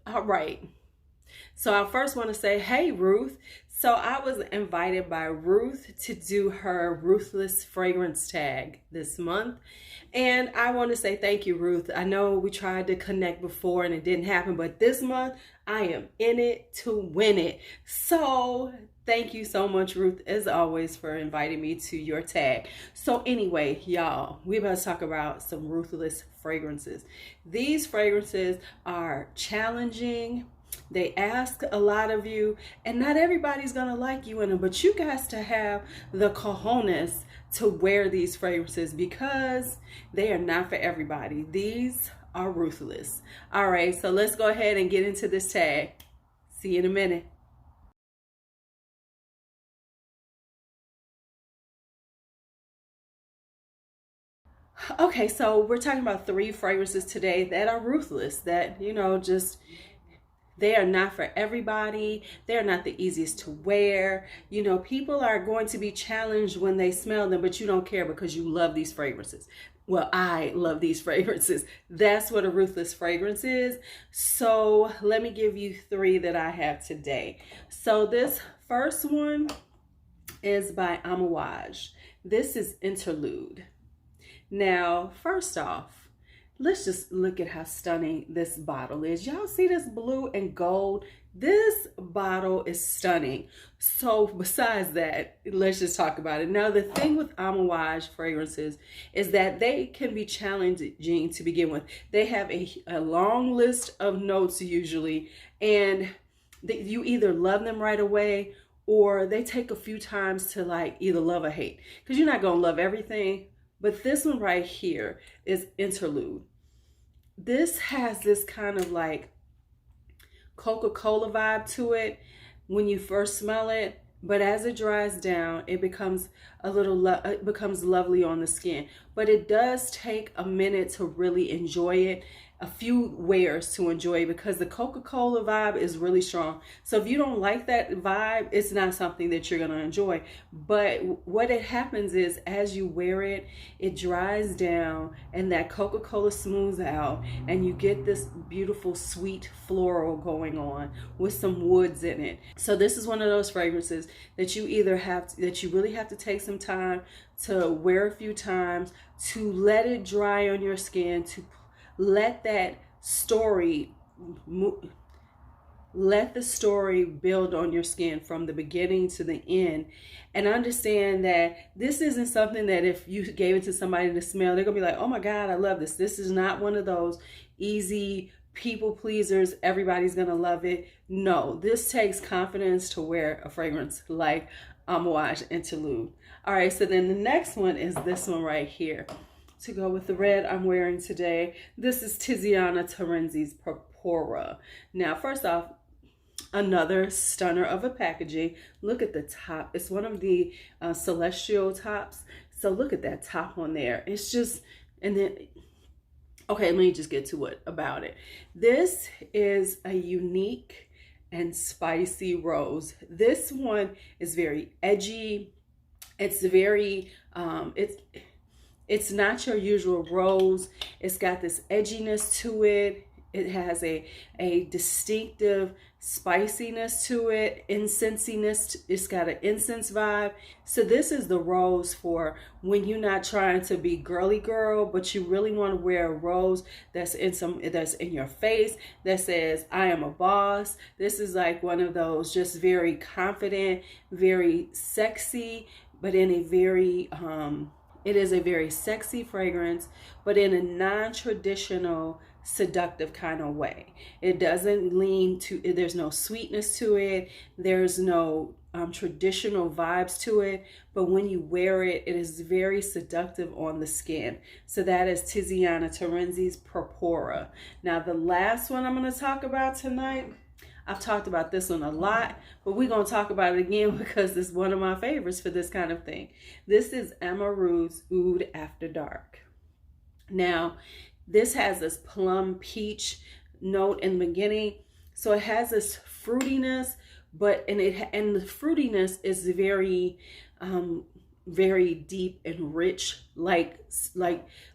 All right. So I first want to say, hey, Ruth. So I was invited by Ruth to do her Ruthless Fragrance Tag this month. And I want to say thank you, Ruth. I know we tried to connect before and it didn't happen, but this month I am in it to win it. So thank you so much, Ruth, as always, for inviting me to your tag. So anyway, y'all, we're about to talk about some Ruthless fragrances. These fragrances are challenging. They ask a lot of you, and not everybody's gonna like you in them, but you guys to have the cojones to wear these fragrances because they are not for everybody. These are ruthless. All right, so let's go ahead and get into this tag. See you in a minute. Okay, so we're talking about 3 fragrances today that are ruthless, that, just they are not for everybody. They're not the easiest to wear. People are going to be challenged when they smell them, but you don't care because you love these fragrances. Well, I love these fragrances. That's what a ruthless fragrance is. So let me give you 3 that I have today. So this first one is by Amouage. This is Interlude. Now, first off, let's just look at how stunning this bottle is. Y'all see this blue and gold? This bottle is stunning. So besides that, let's just talk about it. Now, the thing with Amouage fragrances is that they can be challenging to begin with. They have a long list of notes usually, and you either love them right away or they take a few times to like either love or hate, because you're not going to love everything. But this one right here is Interlude. This has this kind of like Coca-Cola vibe to it when you first smell it, but as it dries down, it becomes it becomes lovely on the skin. But it does take a minute to really enjoy it, a few wears to enjoy it, because the Coca-Cola vibe is really strong. So if you don't like that vibe, it's not something that you're going to enjoy. But what it happens is as you wear it, it dries down and that Coca-Cola smooths out and you get this beautiful sweet floral going on with some woods in it. So this is one of those fragrances that you really have to take some time to wear a few times, to let it dry on your skin, to let the story build on your skin from the beginning to the end, and understand that this isn't something that if you gave it to somebody to smell, they're gonna be like, oh my God, I love this. This is not one of those easy people pleasers. Everybody's gonna love it. No, this takes confidence to wear a fragrance like Amouage Interlude. All right, so then the next one is this one right here, to go with the red I'm wearing today. This is Tiziana Terenzi's Purpura. Now, first off, another stunner of a packaging. Look at the top. It's one of the celestial tops. So look at that top on there. It's just, and then, okay, let me just get to it about it. This is a unique and spicy rose. This one is very edgy. It's very, it's not your usual rose. It's got this edginess to it. It has a distinctive spiciness to it, incensiness. It's got an incense vibe. So this is the rose for when you're not trying to be girly girl, but you really want to wear a rose that's in your face, that says, I am a boss. This is like one of those just very confident, very sexy, but in a very it is a very sexy fragrance, but in a non-traditional, seductive kind of way. It doesn't there's no sweetness to it. There's no traditional vibes to it. But when you wear it, it is very seductive on the skin. So that is Tiziana Terenzi's Purpura. Now, the last one I'm going to talk about tonight, I've talked about this one a lot, but we're going to talk about it again because it's one of my favorites for this kind of thing. This is Amaroo's Oud After Dark. Now, this has this plum peach note in the beginning. So it has this fruitiness, and the fruitiness is very, very deep and rich, like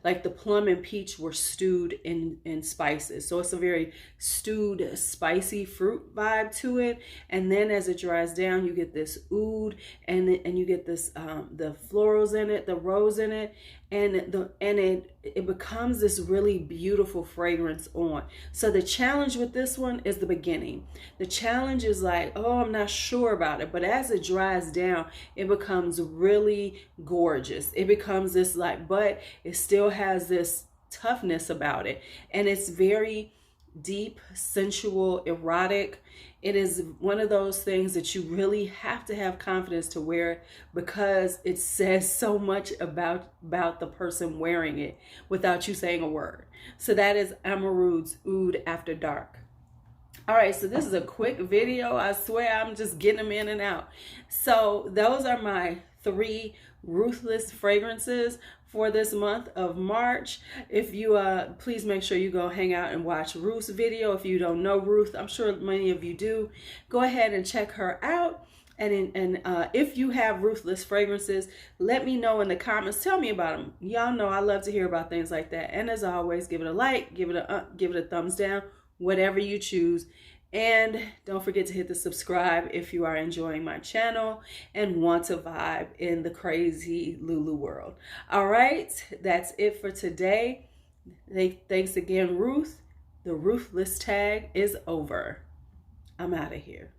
like the plum and peach were stewed in spices. So it's a very stewed, spicy fruit vibe to it. And then as it dries down, you get this oud, and you get this the florals in it, the rose in it, and it becomes this really beautiful fragrance on. So the challenge with this one is the beginning. The challenge is like, oh, I'm not sure about it, but as it dries down, it becomes really gorgeous. It becomes this like, but it still has this toughness about it, and it's very deep, sensual, erotic. It is one of those things that you really have to have confidence to wear, because it says so much about the person wearing it without you saying a word. So that is Amarud's Oud After Dark. All right, so this is a quick video. I swear I'm just getting them in and out. So those are my 3 Ruthless fragrances for this month of March. If you please make sure you go hang out and watch Ruth's video. If you don't know Ruth, I'm sure many of you do, go ahead and check her out. And if you have Ruthless fragrances, let me know in the comments. Tell me about them. Y'all know I love to hear about things like that. And as always, give it a like, give it a thumbs down, whatever you choose. And don't forget to hit the subscribe if you are enjoying my channel and want to vibe in the crazy LuuLuu world. All right, that's it for today. Thanks again, Ruth. The Ruthless tag is over. I'm out of here.